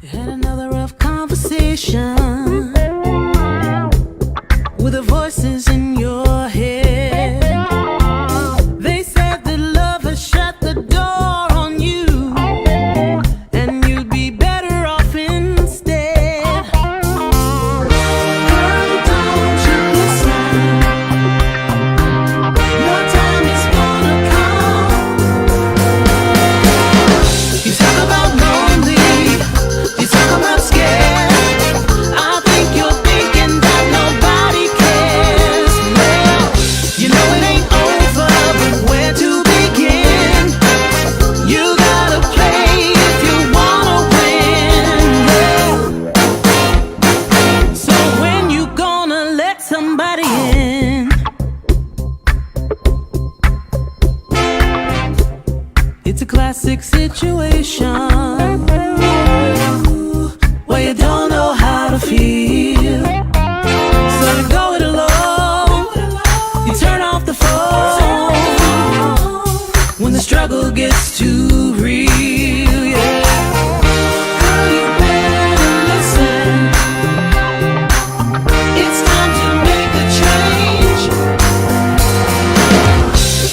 Had another rough conversation with the voices in your head. They said that love has shut the door on you, and you'd be better off instead. Girl, don't you listen. Your time is gonna come. You talk about lonely, you talk about scared. I think you're thinking that nobody cares. Well, you know it ain't over, but where to begin? You gotta play if you wanna win. Yeah. So when you gonna let somebody in? It's a classic situation where you don't know how to feel. So you go it alone. You turn off the phone when the struggle gets too real. Yeah. Girl, you better listen. It's time to make a change.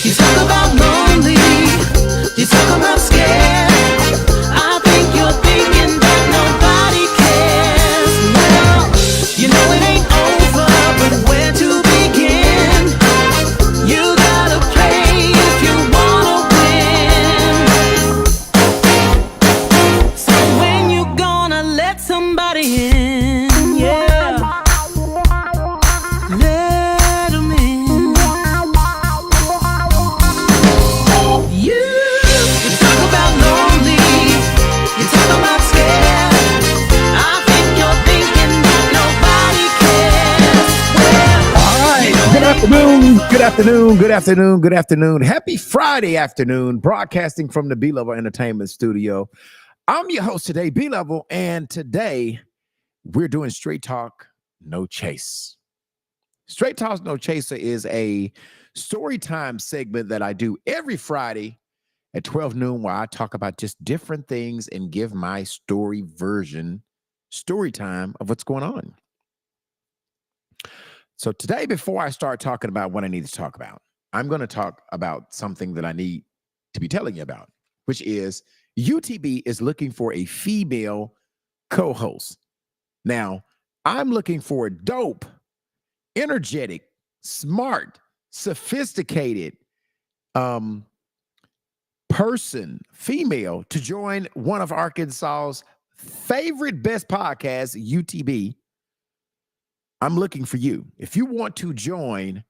You talk about lonely, you talk about scared. I think you're thinking that nobody cares. Well, you know it ain't over, but where to begin? You gotta play if you wanna win. So when you gonna let somebody in? Yeah, let 'em in. You talk about lonely, you talk about scared. I think you're thinking that nobody cares. Well, All right. Good afternoon. Good afternoon. Good afternoon. Good afternoon. Happy Friday afternoon. Broadcasting from the B Level Entertainment Studio. I'm your host today, B Level, and today we're doing Straight Talk, No Chase. Straight Talk, No Chaser is a story time segment that I do every Friday at 12 noon, where I talk about just different things and give my story time of what's going on. So today, before I start talking about what I need to talk about, I'm going to talk about something that I need to be telling you about, which is UTB is looking for a female co-host. Now, I'm looking for a dope, energetic, smart, sophisticated person, female, to join one of Arkansas's favorite best podcasts, UTB. I'm looking for you. If you want to join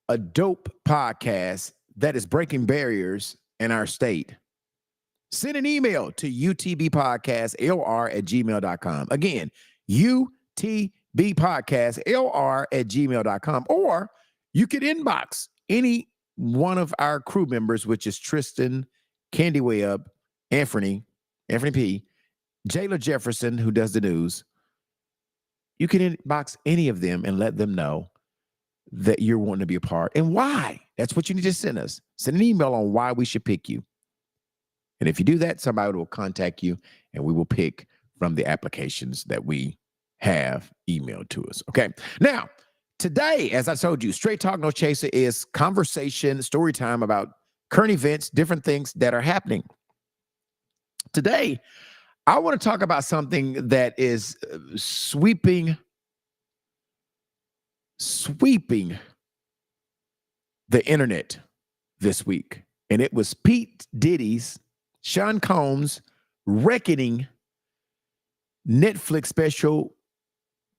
a dope podcast that is breaking barriers in our state, send an email to utbpodcastlr@gmail.com. Again, utbpodcastlr@gmail.com. Or you could inbox any one of our crew members, which is Tristan, Candy Webb, Anthony P., Jayla Jefferson, who does the news. You can inbox any of them and let them know that you're wanting to be a part and why. That's what you need to send us. Send an email on why we should pick you. And if you do that, somebody will contact you and we will pick from the applications that we have emailed to us. Okay. Now, today, as I told you, Straight Talk No Chaser is conversation, story time about current events, different things that are happening. Today, I want to talk about something that is sweeping the internet this week. And it was Pete Diddy's, Sean Combs' Reckoning Netflix special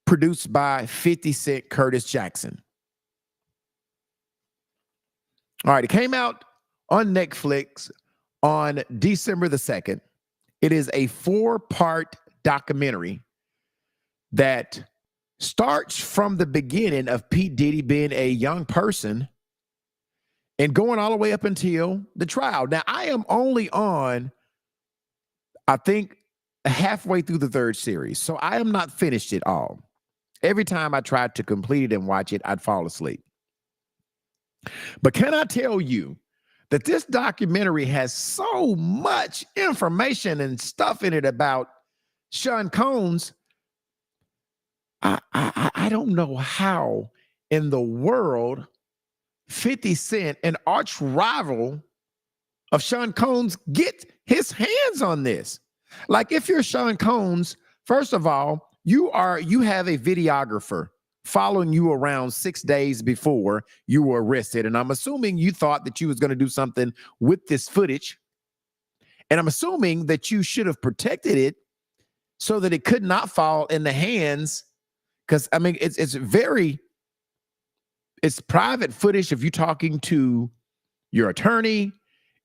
produced by 50 Cent Curtis Jackson. All right, it came out on Netflix on December the 2nd. It is a 4-part documentary that starts from the beginning of Pete Diddy being a young person and going all the way up until the trial. Now, I am only on, I think, halfway through the 3rd series, so I am not finished it all. Every time I tried to complete it and watch it, I'd fall asleep. But can I tell you that this documentary has so much information and stuff in it about Sean Combs, I don't know how in the world 50 Cent, an arch rival of Sean Combs, get his hands on this. Like, if you're Sean Combs, first of all, you have a videographer following you around 6 days before you were arrested. And I'm assuming you thought that you was going to do something with this footage. And I'm assuming that you should have protected it so that it could not fall in the hands. Because I mean, it's private footage of you talking to your attorney.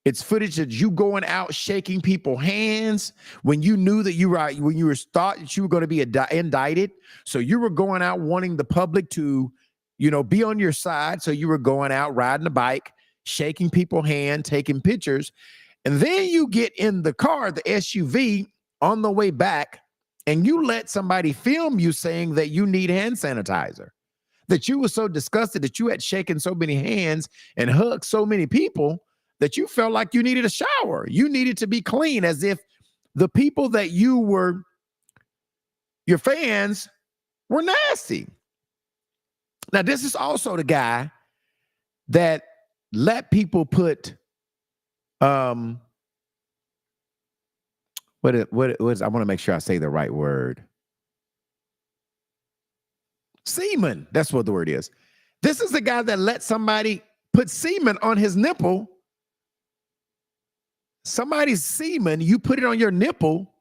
It's footage of you going out shaking people's hands when you knew that you were thought that you were going to be indicted. So you were going out wanting the public to, be on your side. So you were going out riding a bike, shaking people's hand, taking pictures. And then you get in the car, the SUV, on the way back, and you let somebody film you saying that you need hand sanitizer, that you were so disgusted that you had shaken so many hands and hugged so many people that you felt like you needed a shower. You needed to be clean, as if the people that your fans, were nasty. Now, this is also the guy that let people put, what is, I want to make sure I say the right word. Semen. That's what the word is. This is the guy that let somebody put semen on his nipple. Somebody's semen, you put it on your nipple,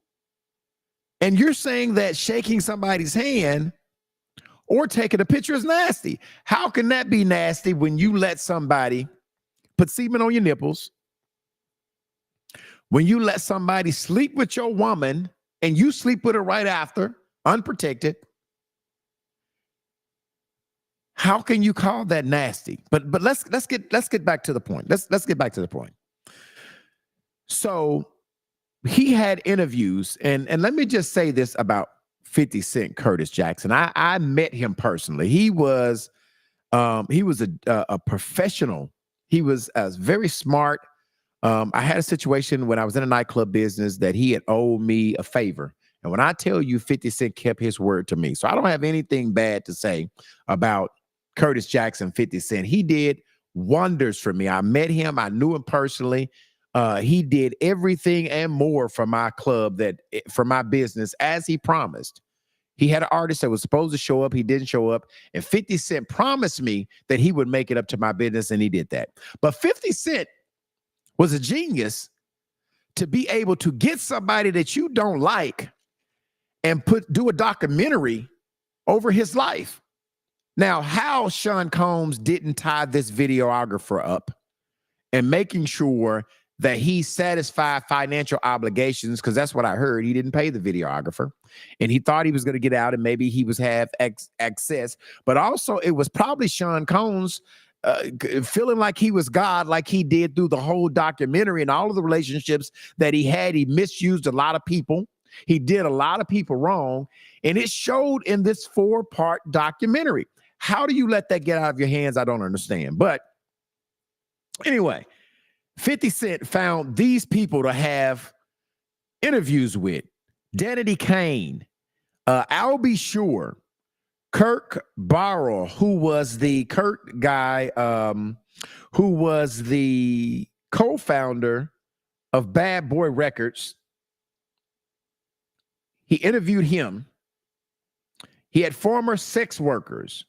and you're saying that shaking somebody's hand or taking a picture is nasty. How can that be nasty when you let somebody put semen on your nipples, when you let somebody sleep with your woman and you sleep with her right after, unprotected? How can you call that nasty? But let's get back to the point. Let's get back to the point. So he had interviews, and let me just say this about 50 Cent Curtis Jackson. I met him personally. He was a professional. He was very smart. I had a situation when I was in a nightclub business that he had owed me a favor. And when I tell you 50 Cent kept his word to me. So I don't have anything bad to say about Curtis Jackson, 50 Cent. He did wonders for me. I met him. I knew him personally. He did everything and more for my club, for my business, as he promised. He had an artist that was supposed to show up. He didn't show up. And 50 Cent promised me that he would make it up to my business, and he did that. But 50 Cent was a genius to be able to get somebody that you don't like and do a documentary over his life. Now, how Sean Combs didn't tie this videographer up and making sure that he satisfied financial obligations, because that's what I heard. He didn't pay the videographer, and he thought he was going to get out and maybe he was have access. But also, it was probably Sean Combs feeling like he was God, like he did through the whole documentary and all of the relationships that he had. He misused a lot of people. He did a lot of people wrong, and it showed in this 4-part documentary. How do you let that get out of your hands? I don't understand. But anyway, 50 Cent found these people to have interviews with: Danity Kane, Al B. Sure, Kirk Barrow, who was the who was the co-founder of Bad Boy Records. He interviewed him. He had former sex workers,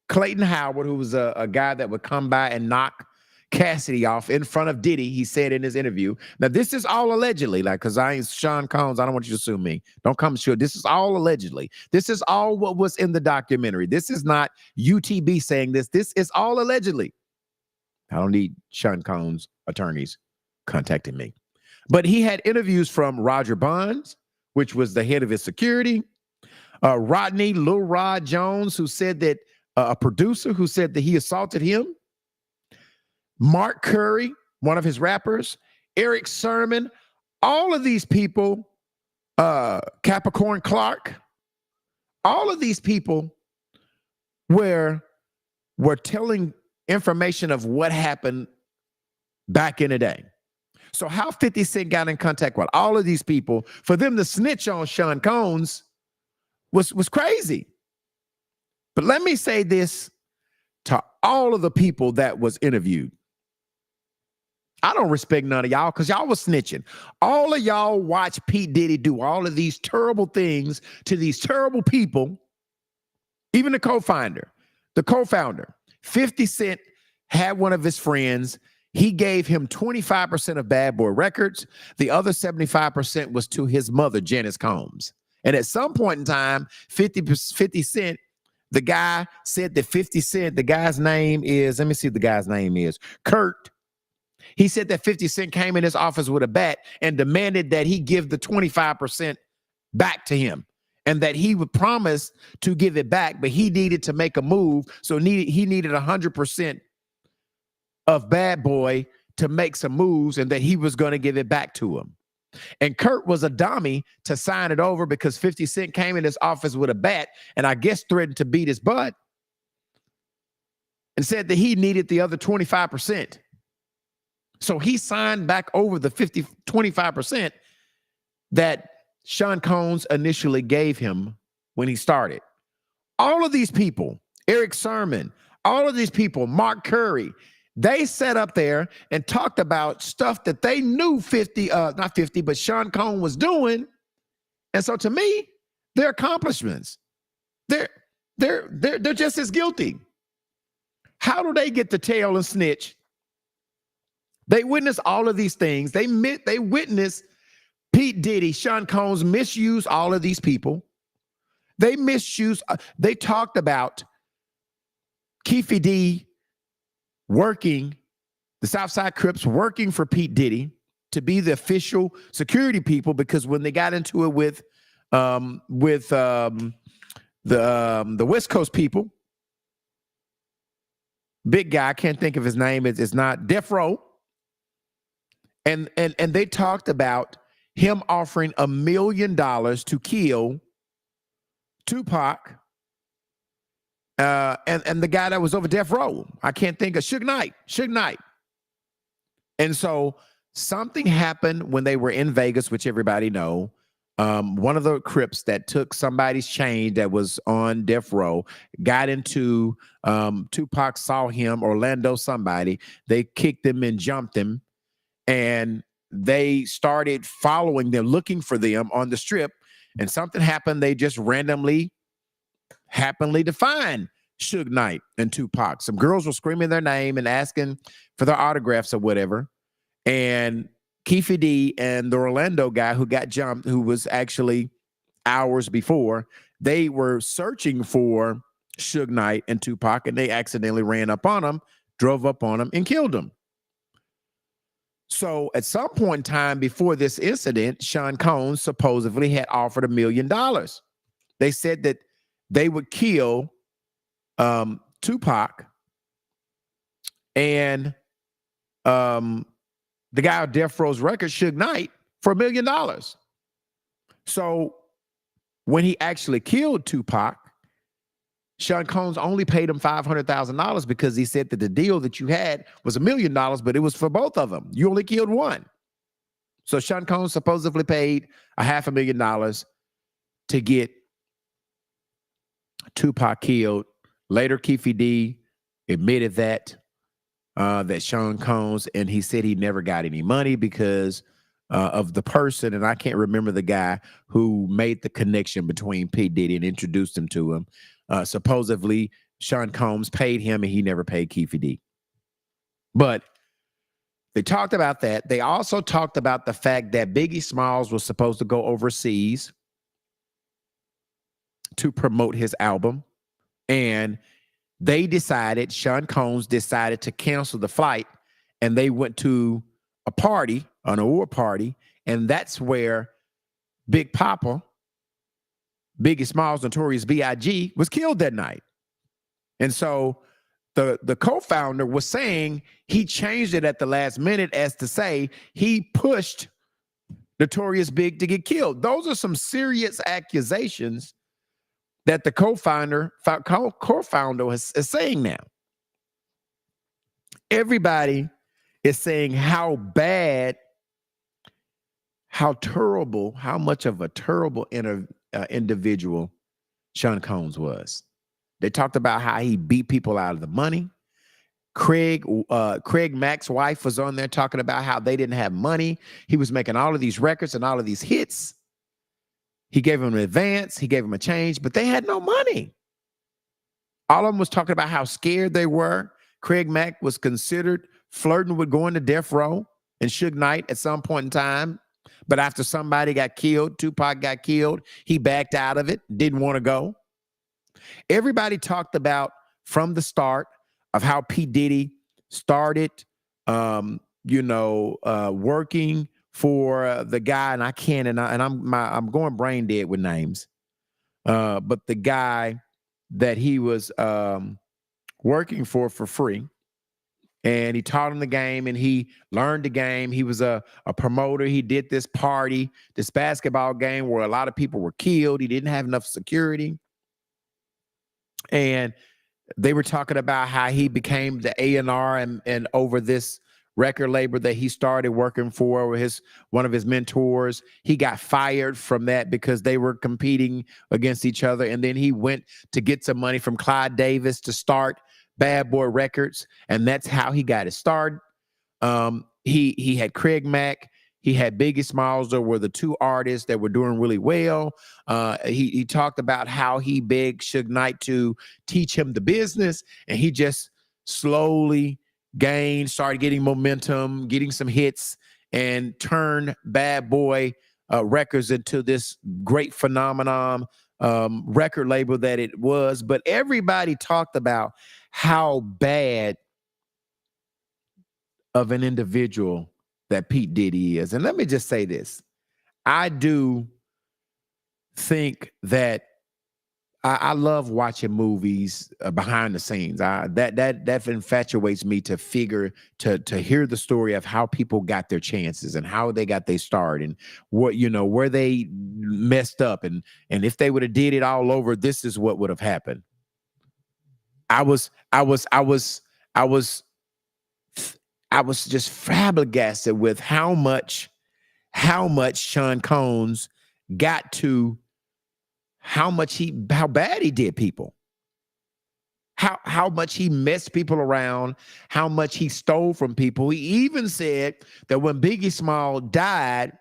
Clayton Howard, who was a guy that would come by and knock Cassidy off in front of Diddy, he said in his interview. Now, this is all allegedly, because I ain't Sean Combs. I don't want you to sue me. Don't come sure. This is all allegedly. This is all what was in the documentary. This is not UTB saying this. This is all allegedly. I don't need Sean Combs' attorneys contacting me. But he had interviews from Roger Bonds, which was the head of his security, Rodney Lil Rod Jones, who said that a producer who said that he assaulted him, Mark Curry, one of his rappers, Eric Sermon, all of these people, Capricorn Clark, all of these people were telling information of what happened back in the day. So how 50 Cent got in contact with all of these people for them to snitch on Sean Combs was crazy. But let me say this to all of the people that was interviewed. I don't respect none of y'all because y'all was snitching. All of y'all watch P. Diddy do all of these terrible things to these terrible people. Even the co-founder. 50 Cent had one of his friends. He gave him 25% of Bad Boy Records. The other 75% was to his mother, Janice Combs. And at some point in time, 50 Cent, the guy said that 50 Cent, the guy's name is, let me see what the guy's name is, Kurt. He said that 50 Cent came in his office with a bat and demanded that he give the 25% back to him and that he would promise to give it back, but he needed to make a move. So he needed 100% of Bad Boy to make some moves and that he was going to give it back to him. And Kurt was a dummy to sign it over because 50 Cent came in his office with a bat and I guess threatened to beat his butt and said that he needed the other 25%. So he signed back over the 25% that Sean Combs initially gave him when he started. All of these people, Eric Sermon, all of these people, Mark Curry, they sat up there and talked about stuff that they knew but Sean Combs was doing. And so to me, their accomplishments, they're just as guilty. How do they get the tail and snitch? They witnessed all of these things. They witnessed Pete Diddy, Sean Combs misuse all of these people. They talked about Keefe D working, the Southside Crips working for Pete Diddy to be the official security people because when they got into it with the West Coast people, big guy, I can't think of his name, it's not Death Row. And they talked about him offering $1 million to kill Tupac and the guy that was over Death Row. I can't think of Suge Knight. And so something happened when they were in Vegas, which everybody know. One of the Crips that took somebody's chain that was on Death Row got into Tupac, saw him, Orlando somebody. They kicked him and jumped him. And they started following them, looking for them on the strip. And something happened. They just happened to find Suge Knight and Tupac. Some girls were screaming their name and asking for their autographs or whatever. And Keefe D and the Orlando guy who got jumped, who was actually hours before, they were searching for Suge Knight and Tupac, and they accidentally ran up on them, drove up on them, and killed them. So at some point in time before this incident, Sean Combs supposedly had offered $1 million. They said that they would kill Tupac and the guy on Death Row's record, Suge Knight, for $1 million. So when he actually killed Tupac, Sean Combs only paid him $500,000 because he said that the deal that you had was $1 million, but it was for both of them. You only killed one. So Sean Combs supposedly paid $500,000 to get Tupac killed. Later, Keefe D admitted that Sean Combs, and he said he never got any money because of the person, and I can't remember the guy who made the connection between P. Diddy and introduced him to him. Supposedly, Sean Combs paid him, and he never paid Keefe D. But they talked about that. They also talked about the fact that Biggie Smalls was supposed to go overseas to promote his album, and Sean Combs decided to cancel the flight, and they went to a party, an award party, and that's where Big Papa, Biggie Smalls, Notorious B.I.G., was killed that night. And so the co-founder was saying he changed it at the last minute as to say he pushed Notorious Big to get killed. Those are some serious accusations that the co-founder is saying now. Everybody is saying how bad how much of a terrible individual Sean Combs was. They talked about how he beat people out of the money. Craig Mack's wife was on there talking about how they didn't have money. He was making all of these records and all of these hits. He gave them an advance. He gave them a change, but they had no money. All of them was talking about how scared they were. Craig Mack was considered flirting with going to death row and Suge Knight at some point in time. But after somebody got killed, Tupac got killed, he backed out of it, didn't want to go. Everybody talked about from the start of how P. Diddy started, working for the guy, and I can't, and I'm going brain dead with names, but the guy that he was working for free, and he taught him the game, and he learned the game. He was a promoter. He did this party, this basketball game where a lot of people were killed. He didn't have enough security, and they were talking about how he became the A&R and over this record label that he started working for one of his mentors. He got fired from that because they were competing against each other. And then he went to get some money from Clyde Davis to start Bad Boy Records. And that's how he got his start. He had Craig Mack. He had Biggie Smalls. There were the two artists that were doing really well. He talked about how he begged Suge Knight to teach him the business, and he just slowly started getting momentum, getting some hits, and turned Bad Boy Records into this great phenomenon record label that it was. But everybody talked about how bad of an individual that Pete Diddy is. And let me just say this. I do think that I love watching movies behind the scenes. That infatuates me to hear the story of how people got their chances and how they got their start and where they messed up. And if they would have did it all over, this is what would have happened. I was just flabbergasted with how much Sean Combs got to, how bad he did people, how much he messed people around, how much he stole from people. He even said that when Biggie Smalls died,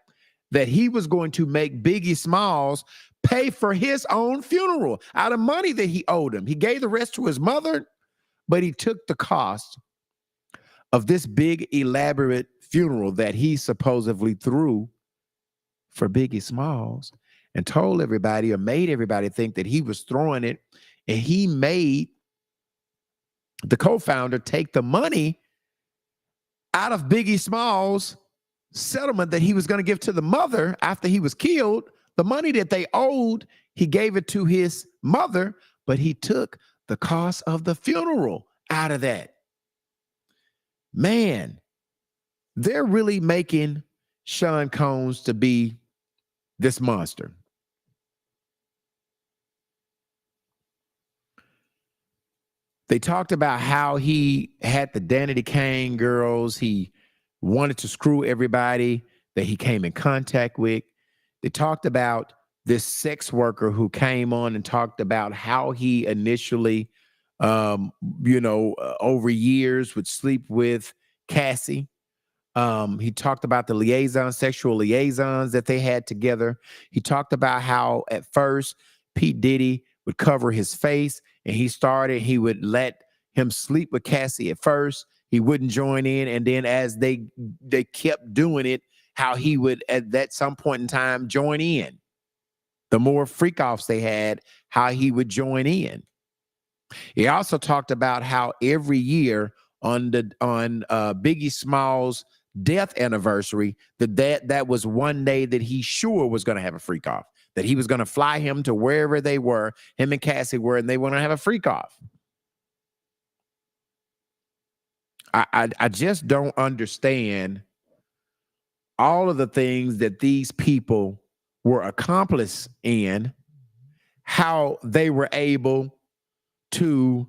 that he was going to make Biggie Smalls pay for his own funeral out of money that he owed him. He gave the rest to his mother, but he took the cost of this big elaborate funeral that he supposedly threw for Biggie Smalls and told everybody or made everybody think that he was throwing it, and he made the co-founder take the money out of Biggie Smalls' settlement that he was going to give to the mother after he was killed. The money that they owed, he gave it to his mother, but he took the cost of the funeral out of that. Man, they're really making Sean Combs to be this monster. They talked about how he had the Danity Kane girls. He wanted to screw everybody that he came in contact with. They talked about this sex worker who came on and talked about how he initially, over years would sleep with Cassie. He talked about the sexual liaisons that they had together. He talked about how at first Pete Diddy would cover his face, and he would let him sleep with Cassie at first. He wouldn't join in, and then as they kept doing it, how he would at that some point in time join in. The more freak offs they had, how he would join in. He also talked about how every year on Biggie Smalls' death anniversary, that was one day that he sure was going to have a freak off, that he was going to fly him to wherever they were, him and Cassie were, and they want to have a freak off. I just don't understand all of the things that these people were accomplices in, how they were able to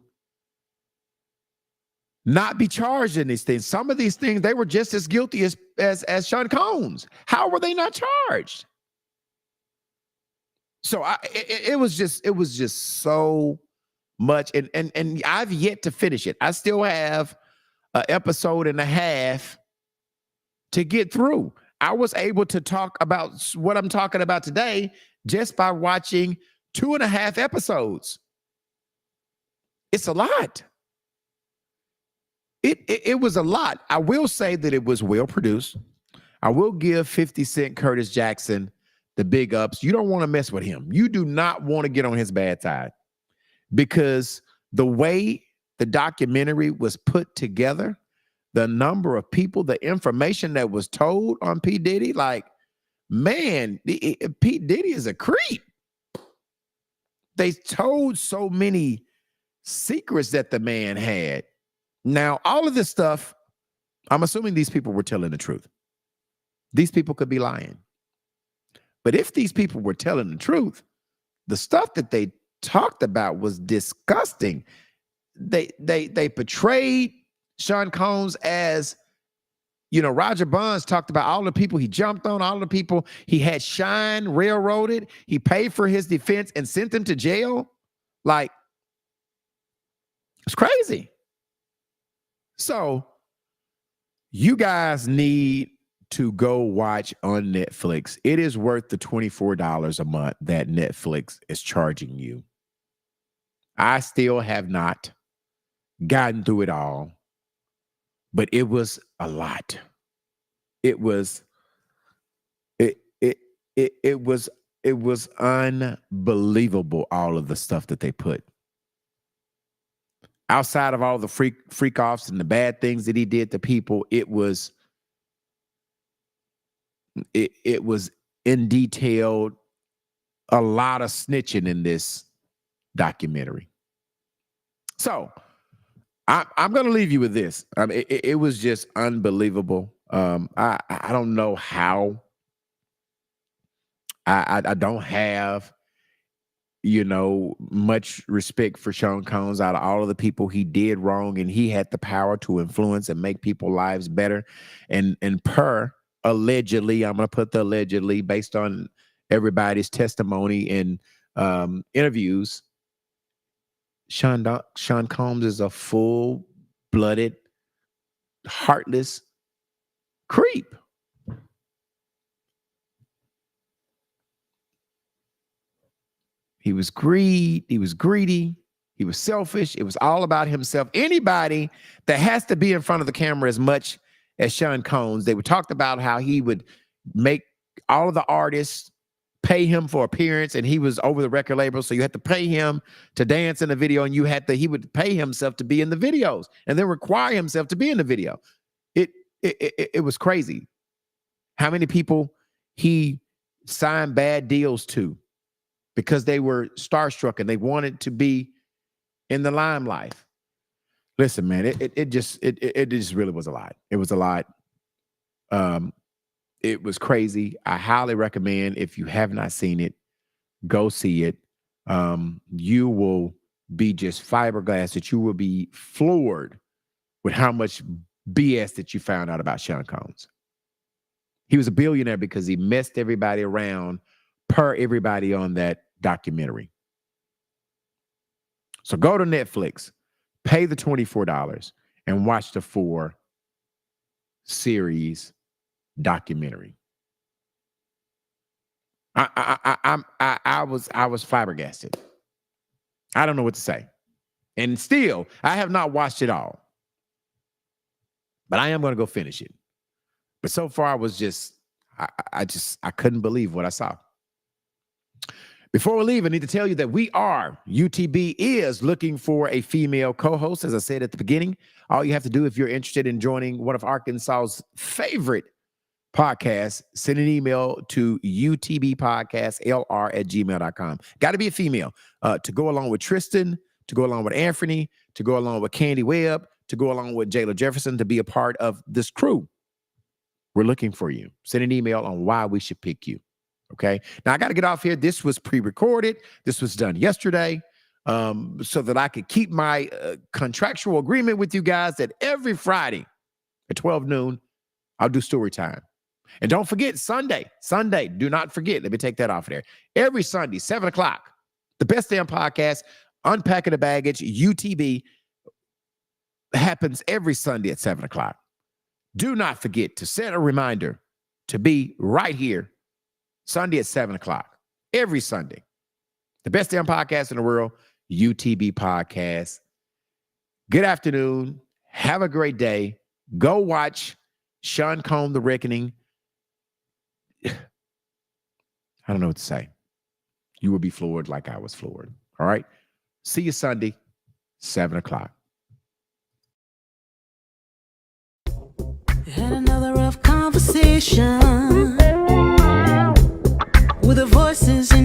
not be charged in these things. Some of these things, they were just as guilty as Sean Combs. How were they not charged? So it was just so much, and I've yet to finish it. I still have an episode and a half to get through. I was able to talk about what I'm talking about today just by watching 2.5 episodes. It's a lot. It was a lot. I will say that it was well produced. I will give 50 Cent Curtis Jackson the big ups. You don't want to mess with him. You do not want to get on his bad side, because the way the documentary was put together, the number of people, the information that was told on P. Diddy, like, man, P. Diddy is a creep. They told so many secrets that the man had. Now, all of this stuff, I'm assuming these people were telling the truth. These people could be lying. But if these people were telling the truth, the stuff that they talked about was disgusting. They portrayed Sean Combs as, Roger Bonds talked about all the people he jumped on, all the people he had Shine railroaded. He paid for his defense and sent them to jail. Like, it's crazy. So you guys need to go watch on Netflix. It is worth the $24 a month that Netflix is charging you. I still have not gotten through it all, but it was a lot. It was unbelievable, all of the stuff that they put. Outside of all the freak offs and the bad things that he did to people, it was in detail, a lot of snitching in this documentary. So I'm going to leave you with this. It was just unbelievable. I don't know how. I don't have, much respect for Sean Combs out of all of the people he did wrong, and he had the power to influence and make people's lives better. And per allegedly, I'm going to put the allegedly, based on everybody's testimony and interviews, Sean Combs is a full-blooded, heartless creep. He was greedy. He was selfish. It was all about himself. Anybody that has to be in front of the camera as much as Sean Combs, they talked about how he would make all of the artists pay him for appearance, and he was over the record label, so you had to pay him to dance in the video, and he would pay himself to be in the videos, and then require himself to be in the video. It was crazy how many people he signed bad deals to because they were starstruck and they wanted to be in the limelight. Listen, man, it just really was a lot. It was a lot. It was crazy. I highly recommend, if you have not seen it, go see it. You will be just fiberglass, that you will be floored with how much BS that you found out about Sean Combs. He was a billionaire because he messed everybody around, per everybody on that documentary. So go to Netflix, pay the $24, and watch the 4-series documentary. I was flabbergasted. I don't know what to say. And still, I have not watched it all. But I am going to go finish it. But so far, I was I couldn't believe what I saw. Before we leave, I need to tell you that UTB is looking for a female co-host. As I said at the beginning, all you have to do, if you're interested in joining one of Arkansas's favorite podcasts, send an email to utbpodcastlr@gmail.com. Got to be a female to go along with Tristan, to go along with Anthony, to go along with Candy Webb, to go along with Jayla Jefferson, to be a part of this crew. We're looking for you. Send an email on why we should pick you. Okay. Now I got to get off here. This was pre-recorded. This was done yesterday. so that I could keep my contractual agreement with you guys that every Friday at 12 noon, I'll do story time. And don't forget Sunday, do not forget. Let me take that off of there. Every Sunday, 7 o'clock, the Best Damn Podcast, Unpacking the Baggage, UTB, happens every Sunday at 7 o'clock. Do not forget to set a reminder to be right here Sunday at 7 o'clock. Every Sunday. The Best Damn Podcast in the world, UTB Podcast. Good afternoon. Have a great day. Go watch Sean Combs, The Reckoning. I don't know what to say. You will be floored like I was floored. All right? See you Sunday, 7 o'clock. Had another rough conversation with the voices in